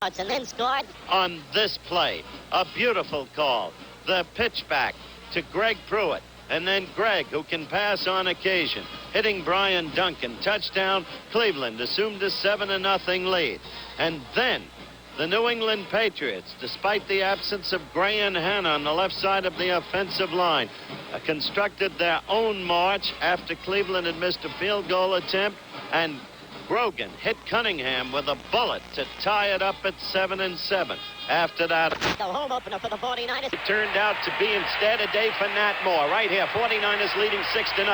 And then scored on this play. A beautiful call. The pitch back to Greg Pruitt. And then Greg, who can pass on occasion, hitting Brian Duncan. Touchdown, Cleveland assumed a 7-0 lead. And then the New England Patriots, despite the absence of Gray and Hanna on the left side of the offensive line, constructed their own march after Cleveland had missed a field goal attempt, and Grogan hit Cunningham with a bullet to tie it up at 7-7. After that, the home opener for the 49ers. It turned out to be instead a day for Nat Moore. Right here, 49ers leading 6-0.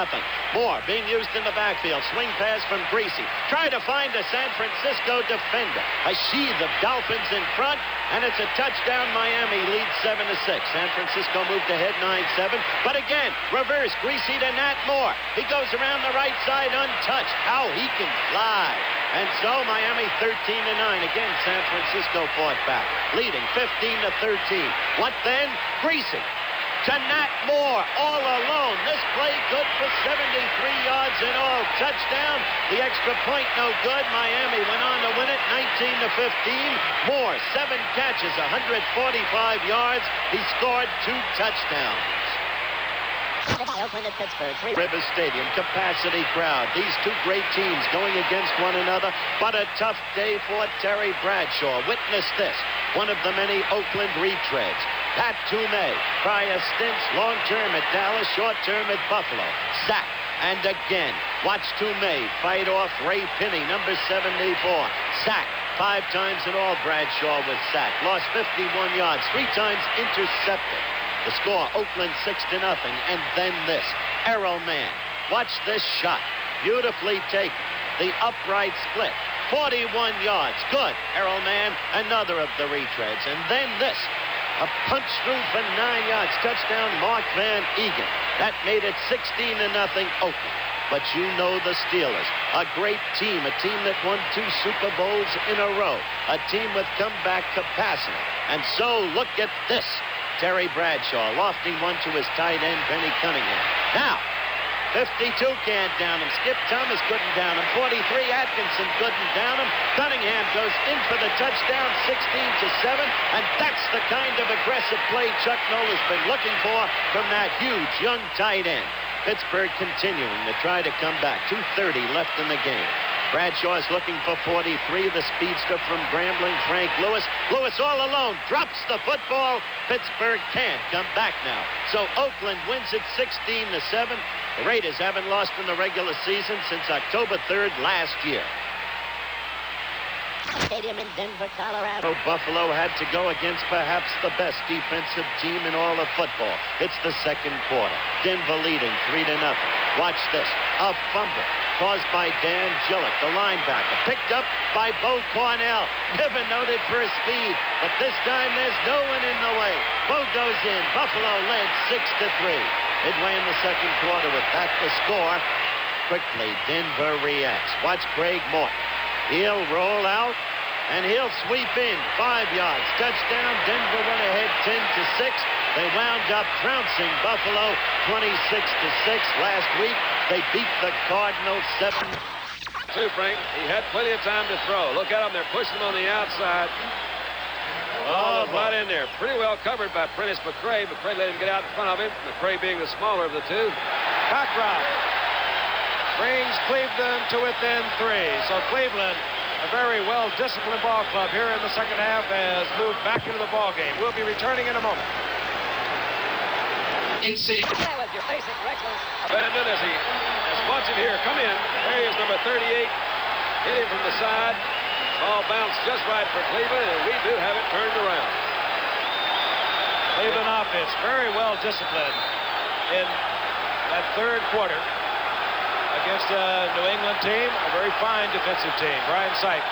Moore being used in the backfield. Swing pass from Greasy. Try to find a San Francisco defender. A sheath of Dolphins in front, and it's a touchdown. Miami leads 7-6. San Francisco moved ahead 9-7. But again, reverse Greasy to Nat Moore. He goes around the right side untouched. How he can fly. And so Miami 13-9. Again, San Francisco fought back, leading 15-13. What then? Greasy to Nat Moore, all alone. This play good for 73 yards in all. Touchdown. The extra point no good. Miami went on to win it 19-15. Moore, 7 catches, 145 yards. He scored 2 touchdowns. Oakland at Pittsburgh. Rivers Stadium, capacity crowd. These two great teams going against one another, but a tough day for Terry Bradshaw. Witness this, one of the many Oakland retreads. Pat Toomey, prior stints, long-term at Dallas, short-term at Buffalo. Sack, and again, watch Toomey fight off Ray Pinney, number 74. Sack. 5 times in all, Bradshaw was sacked. Lost 51 yards, 3 times intercepted. The score, Oakland 6-0, and then this. Arrow man. Watch this shot. Beautifully taken. The upright split. 41 yards. Good. Arrow man, another of the retreads. And then this. A punch through for 9 yards. Touchdown, Mark Van Egan. That made it 16-0 Oakland. But you know the Steelers. A great team. A team that won 2 Super Bowls in a row. A team with comeback capacity. And so look at this. Terry Bradshaw lofting one to his tight end, Benny Cunningham. Now, 52 can't down him. Skip Thomas couldn't down him. 43, Atkinson couldn't down him. Cunningham goes in for the touchdown, 16-7. And that's the kind of aggressive play Chuck Nola's been looking for from that huge young tight end. Pittsburgh continuing to try to come back. 2:30 left in the game. Bradshaw is looking for 43, the speedster from Grambling, Frank Lewis. Lewis all alone, drops the football. Pittsburgh can't come back now. So Oakland wins it 16-7. The Raiders haven't lost in the regular season since October 3rd last year. Stadium in Denver, Colorado. Buffalo had to go against perhaps the best defensive team in all of football. It's the second quarter. Denver leading 3-0. Watch this. A fumble caused by Dan Gillett, the linebacker. Picked up by Bo Cornell. Never noted for his speed. But this time there's no one in the way. Bo goes in. Buffalo led 6-3. Midway in the second quarter with that the score. Quickly, Denver reacts. Watch Craig Morton. He'll roll out, and he'll sweep in. 5 yards. Touchdown. Denver went ahead 10-6. They wound up trouncing Buffalo 26-6. Last week, they beat the Cardinals 7. Frank, he had plenty of time to throw. Look at him. They're pushing him on the outside. Oh, right in there. Pretty well covered by Prentice McCray. McCray let him get out in front of him. McCray being the smaller of the two. Back route brings Cleveland to within 3. So Cleveland, a very well-disciplined ball club here in the second half, has moved back into the ball game. We'll be returning in a moment. That was your basic reckless. Abandon as he is watching here. Come in. There he is, number 38. Hit him from the side. Ball bounced just right for Cleveland, and we do have it turned around. Cleveland offense very well disciplined in that third quarter against a New England team, a very fine defensive team. Brian Sipe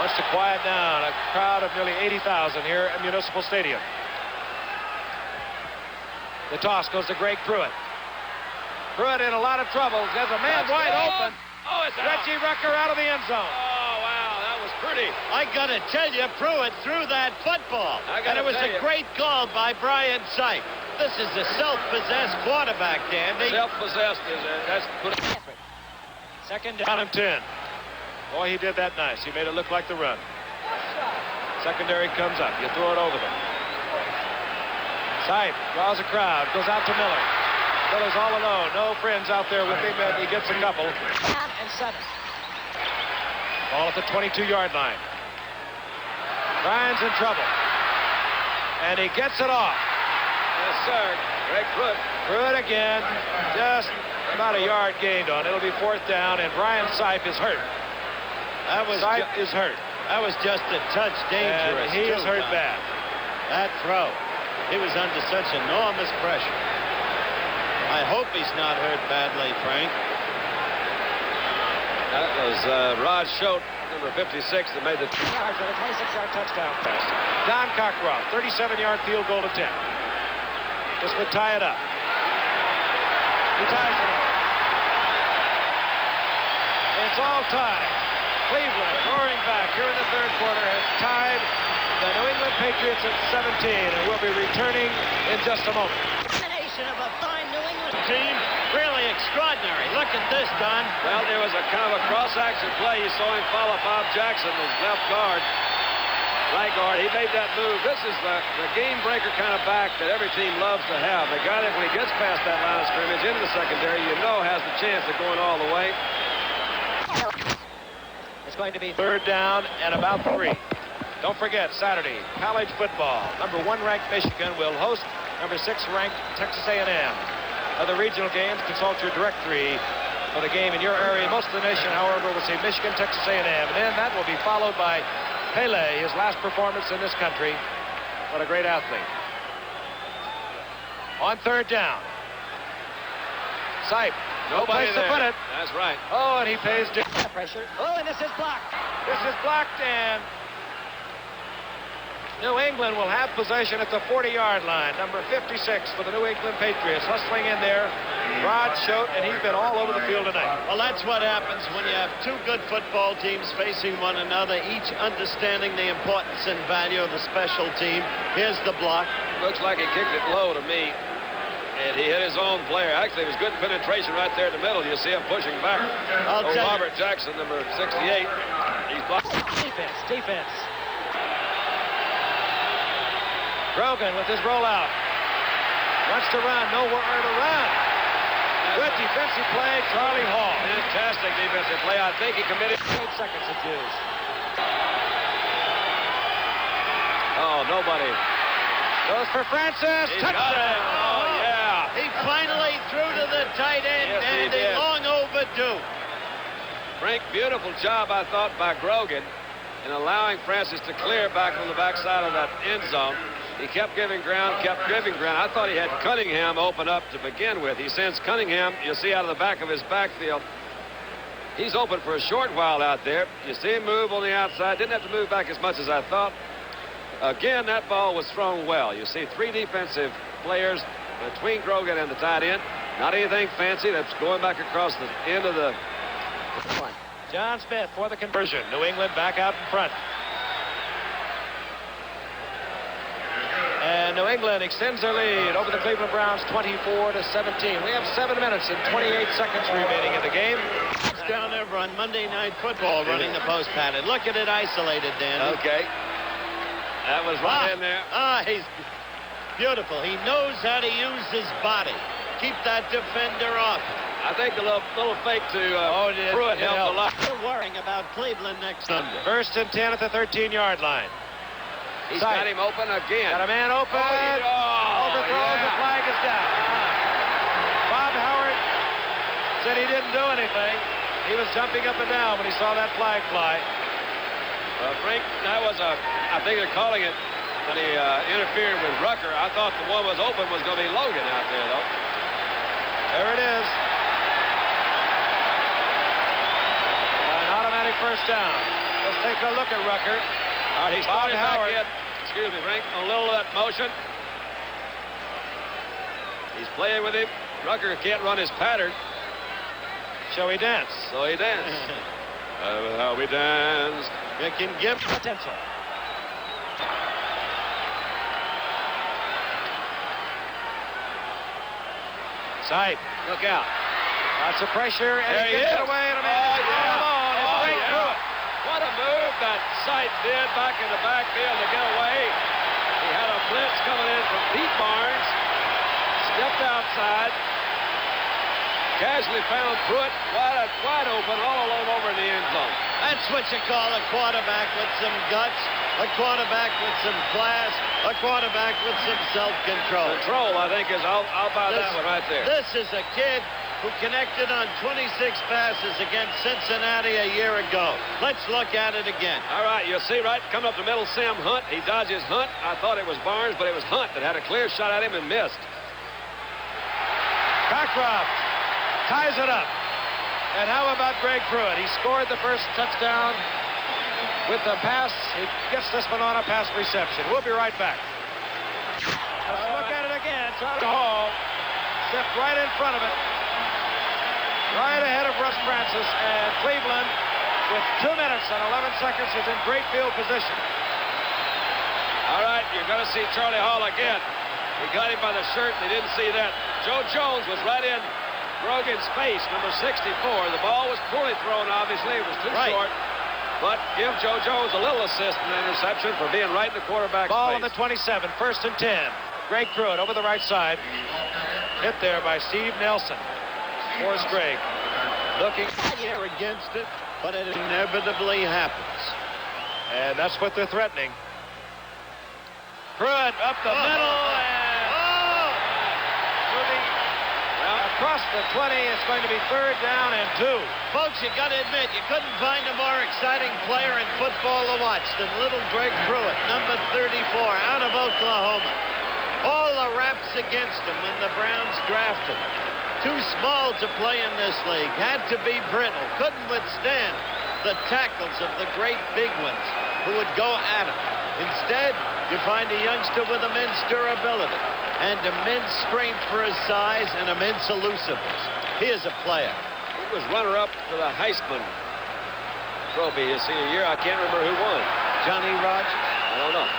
wants to quiet down a crowd of nearly 80,000 here at Municipal Stadium. The toss goes to Greg Pruitt. Pruitt in a lot of trouble. There's a man wide open. Oh, it's out. Reggie Rucker out of the end zone. Oh, wow, that was pretty. I got to tell you, Pruitt threw that football. And it was a great call by Brian Sipe. This is a self-possessed quarterback, Dandy. Self-possessed is it? That's good. Second down and 10. Boy, he did that nice. He made it look like the run. Secondary comes up. You throw it over them. Sipe draws a crowd. Goes out to Miller. Miller's all alone. No friends out there with him. He gets a couple. And 7. Ball at the 22-yard line. Ryan's in trouble. And he gets it off. Yes, sir. Greg Pruitt. Pruitt again. Just about a yard gained on. It'll be 4th down, and Brian Sipe is hurt. Sipe is hurt. That was just a touch dangerous. And he is hurt bad. That throw. He was under such enormous pressure. I hope he's not hurt badly, Frank. That was Rod Schote, number 56, that made the yards with a 26-yard touchdown pass. Don Cockcroft, 37-yard field goal attempt. This would tie it up. He ties it up. It's all tied. Cleveland, roaring back here in the 3rd quarter, has tied the New England Patriots at 17, and we'll be returning in just a moment. Combination of a fine New England Team, really extraordinary. Look at this, Don. Well, there was a kind of a cross-action play. You saw him follow Bob Jackson, his left guard, right guard. He made that move. This is the game-breaker kind of back that every team loves to have. The guy that, when he gets past that line of scrimmage into the secondary, you know has the chance of going all the way. It's going to be 3rd down and about 3. Don't forget, Saturday, college football. Number 1 ranked Michigan will host number 6 ranked Texas A&M. Other regional games, consult your directory for the game in your area. Most of the nation, however, will see Michigan, Texas A&M. And then that will be followed by Pele, his last performance in this country. What a great athlete. On 3rd down. Sipe. No Nobody place there. to put it. That's right. Oh, and he pays pressure. Oh, and this is blocked. This is blocked, and New England will have possession at the 40-yard line. Number 56 for the New England Patriots. Hustling in there, Rod Schote, and he's been all over the field tonight. Well, that's what happens when you have 2 good football teams facing one another, each understanding the importance and value of the special team. Here's the block. Looks like he kicked it low to me. And he hit his own player. Actually, it was good penetration right there in the middle. You see him pushing back. Robert Jackson, number 68. He's blocked. Defense. Grogan with his rollout. Wants to run. Nowhere to run. Good defensive play, Charlie Hall. Fantastic defensive play. I think he committed 8 seconds to choose. Oh, nobody. Goes for Francis. He's got it. Oh, yeah. He finally threw to the tight end, Yes, he and did. long overdue. Frank, beautiful job, I thought, by Grogan in allowing Francis to clear back on the backside of that end zone. He kept giving ground. I thought he had Cunningham open up to begin with. He sends Cunningham, you see out of the back of his backfield. He's open for a short while out there. You see him move on the outside. Didn't have to move back as much as I thought. Again, that ball was thrown well. You see 3 defensive players between Grogan and the tight end. Not anything fancy. That's going back across the end of the... John Smith for the conversion. New England back out in front. And New England extends their lead over the Cleveland Browns 24-17. We have 7 minutes and 28 seconds remaining in the game. It's down over on Monday Night Football running the post pattern. Look at it isolated, Dan. Okay. That was right in there. He's beautiful. He knows how to use his body. Keep that defender off. I think the little fake to Pruitt helped a lot. We're worrying about Cleveland next Sunday. 1st and 10 at the 13-yard line. He's got him open again. Got a man open. Overthrows. Yeah. The flag is down. Bob Howard said he didn't do anything. He was jumping up and down when he saw that flag fly. Frank, that was I think they're calling it when he interfered with Rucker. I thought the one was open was going to be Logan out there, though. There it is. An automatic 1st down. Let's take a look at Rucker. All right, he's Bob started Howard. back in. Excuse me, Frank, a little of that motion. He's playing with him. Rucker can't run his pattern. Shall we dance? So he danced. How we danced. You can give Potential. Sipe. Look out. Lots of pressure, and There he he gets is. it away, and a man Oh, yeah. alone. It's Oh, straight yeah. through it. What a move that Sight did back in the backfield to get away. He had a blitz coming in from Pete Barnes. Stepped outside. Casually found Pruitt wide open, all alone over in the end zone. That's what you call a quarterback with some guts, a quarterback with some class, a quarterback with some self-control. Control, I think, is I'll buy that one right there. This is a kid who connected on 26 passes against Cincinnati a year ago. Let's look at it again. All right, you'll see right coming up the middle, Sam Hunt. He dodges Hunt. I thought it was Barnes, but it was Hunt that had a clear shot at him and missed. Cockcroft ties it up. And how about Greg Pruitt? He scored the first touchdown with the pass. He gets this one on a pass reception. We'll be right back. Let's look at it again. It's Hall. Stepped right in front of it. Right ahead of Russ Francis. And Cleveland, with 2 minutes and 11 seconds, is in great field position. All right, you're going to see Charlie Hall again. He got him by the shirt. They didn't see that. Joe Jones was right in Grogan's face, number 64. The ball was poorly thrown, obviously. It was too short. But give Joe Jones a little assist in the interception for being right in the quarterback's Ball face. on the 27, 1st and 10. Greg Pruitt over the right side. Hit there by Steve Nelson. Forrest Gregg looking Here against it, but it inevitably happens. And that's what they're threatening. Pruitt up the middle and moving across the 20. It's going to be 3rd down and 2. Folks, you got to admit, you couldn't find a more exciting player in football to watch than little Greg Pruitt, number 34, out of Oklahoma. All the raps against him when the Browns drafted him. Too small to play in this league. Had to be brittle. Couldn't withstand the tackles of the great big ones who would go at him. Instead, you find a youngster with immense durability and immense strength for his size and immense elusiveness. He is a player. He was runner-up to the Heisman Trophy his senior year. I can't remember who won. Johnny Rogers? I don't know.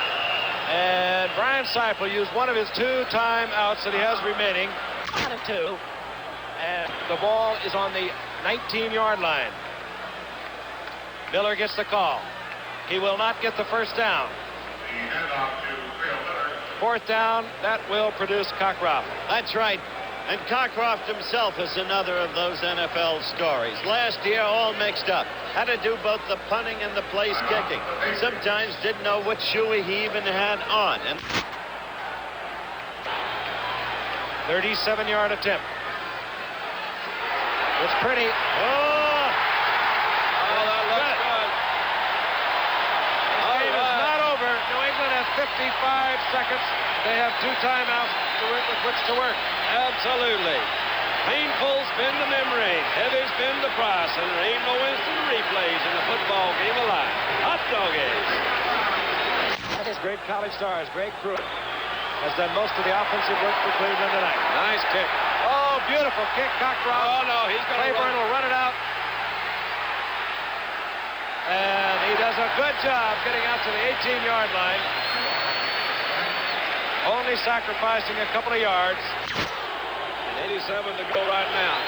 And Brian Seifel used one of his 2 timeouts that he has remaining. 2. And the ball is on the 19-yard line. Miller gets the call. He will not get the first down. 4th down, that will produce Cockcroft. That's right. And Cockcroft himself is another of those NFL stories. Last year, all mixed up. Had to do both the punting and the place kicking. Sometimes didn't know which shoe he even had on. And 37-yard attempt. It's pretty. Oh, that looks good. The game is not over. New England has 55 seconds. They have 2 timeouts with which to work. Absolutely. Painful spin the memory. Heavy spin the price. And there ain't no instant replays in the football game alive. Hot doggies. That is great college stars. Greg Pruitt has done most of the offensive work for Cleveland tonight. Nice kick. Oh, beautiful kick. Cockcroft. Oh, no, he's going to Claiborne will run it out. And he does a good job getting out to the 18-yard line. Only sacrificing a couple of yards. And 87 to go right now.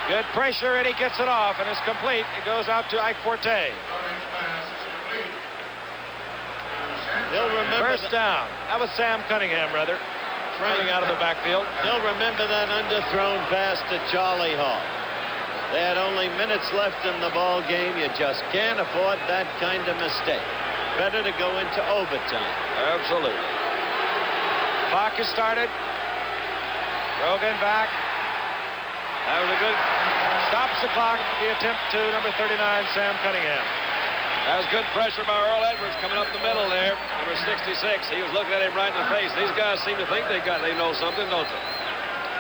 Good pressure, and he gets it off, and it's complete. It goes out to Ike Forte. he'll remember First down. That was Sam Cunningham, brother. Running out of the backfield. He'll remember that underthrown pass to Charlie Hall. They had only minutes left in the ball game. You just can't afford that kind of mistake. Better to go into overtime. Absolutely. Clock is started. Rogan back. That was a good. Stops the clock. The attempt to number 39, Sam Cunningham. That was good pressure by Earl Edwards coming up the middle there. Number 66. He was looking at him right in the face. These guys seem to think they know something, don't they?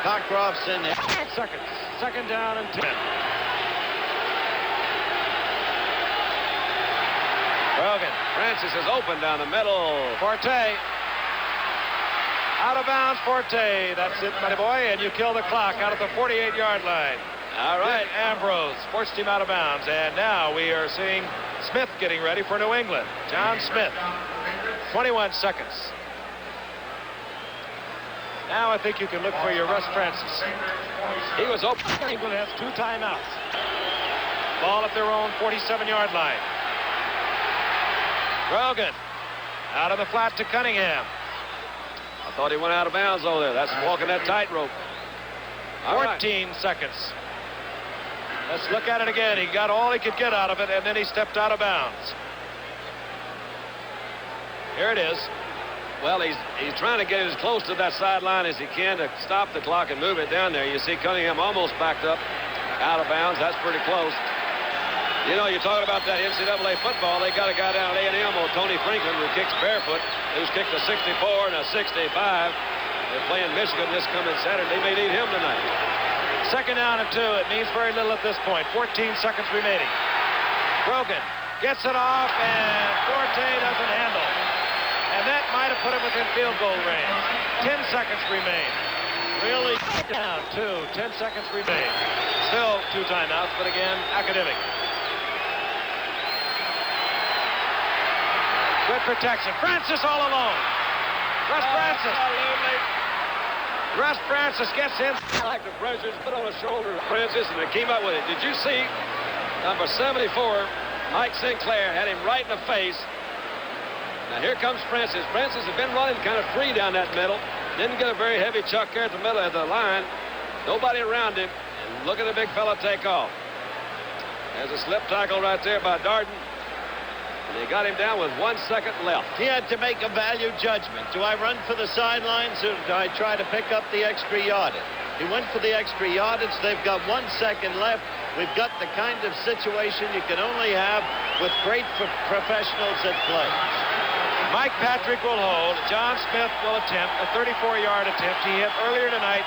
Cockcroft's in there. Seconds. 2nd down and 10. Rogan. Francis is open down the middle. Forte. Out of bounds, Forte. That's it, buddy boy, and you kill the clock out at the 48-yard line. All right. Ambrose forced him out of bounds, and now we are seeing Smith getting ready for New England. John Smith. 21 seconds. Now I think you can look for your Russ Francis. He was open. England has 2 timeouts. Ball at their own 47-yard line. Grogan out of the flat to Cunningham. I thought he went out of bounds over there. That's walking that tightrope. 14 seconds. Let's look at it again. He got all he could get out of it, and then he stepped out of bounds. Here it is. Well, he's trying to get as close to that sideline as he can to stop the clock and move it down there. You see Cunningham almost backed up out of bounds. That's pretty close. You know, you're talking about that NCAA football. They got a guy down at A&M, Tony Franklin, who kicks barefoot, who's kicked a 64 and a 65. They're playing Michigan this coming Saturday. They may need him tonight. Second down and 2. It means very little at this point. 14 seconds remaining. Grogan gets it off, and Forte doesn't handle. And that might have put him within field goal range. 10 seconds remain. Really down 2. 10 seconds remain. Still 2 timeouts, but again, academic. Good protection. Francis all alone. Russ Francis. Absolutely. Russ Francis gets in. Like the pressures put on the shoulder of Francis, and they came up with it. Did you see number 74, Mike Sinclair, had him right in the face. Now here comes Francis. Francis has been running kind of free down that middle. Didn't get a very heavy chuck there at the middle of the line. Nobody around him. And look at the big fella take off. There's a slip tackle right there by Darden. And they got him down with 1 second left. He had to make a value judgment. Do I run for the sidelines or do I try to pick up the extra yardage? He went for the extra yardage. They've got 1 second left. We've got the kind of situation you can only have with great professionals at play. Mike Patrick will hold. John Smith will attempt a 34-yard attempt he hit earlier tonight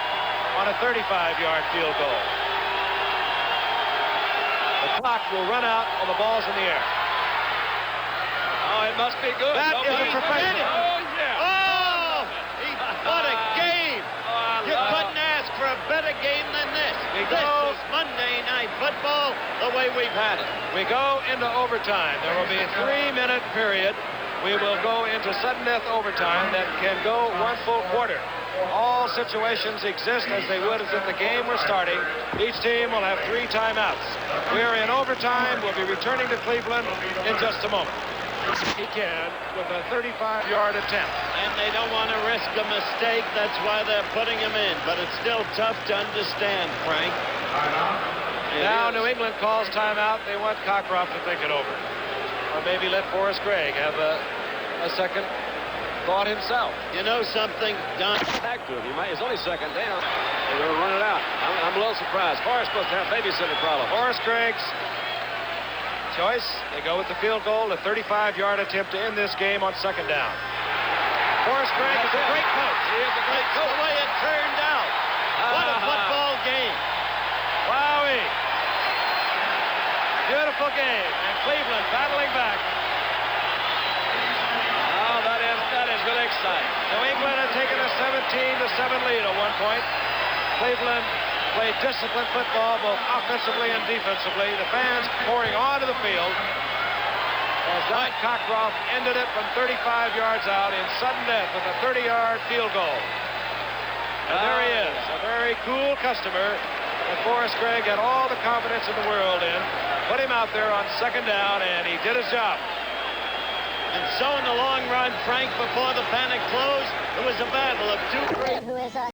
on a 35-yard field goal. The clock will run out on the balls in the air. Oh, it must be good. That is a professional. Oh, yeah. Oh, what a game. You couldn't ask for a better game than this. This is Monday Night Football the way we've had it. We go into overtime. There will be a 3-minute period. We will go into sudden death overtime that can go 1 full quarter. All situations exist as they would as if the game were starting. Each team will have 3 timeouts. We're in overtime. We'll be returning to Cleveland in just a moment. He can with a 35-yard attempt. And they don't want to risk a mistake. That's why they're putting him in. But it's still tough to understand, Frank. Now New England calls timeout. They want Cockcroft to think it over. Or maybe let Forrest Gregg have a second thought himself. You know something, Don? Back to him. It's only second down. They're going to run it out. I'm a little surprised. Forrest supposed to have babysitter problem. Forrest Gregg's choice. They go with the field goal, a 35-yard attempt to end this game on second down. Forrest Gregg is a great coach. He is a great That's coach. the way it turned out. What a football game. Wowie. Beautiful game. And Cleveland battling back. Oh, that is really exciting. New England had taken a 17-7 lead at one point. Cleveland played disciplined football both offensively and defensively. The fans pouring onto the field as Mike Cockcroft ended it from 35 yards out in sudden death with a 30-yard field goal. And there he is, a very cool customer that Forrest Gregg had all the confidence in the world in. Put him out there on second down, and he did his job. And so in the long run, Frank, before the panic closed, it was a battle of 2 who is a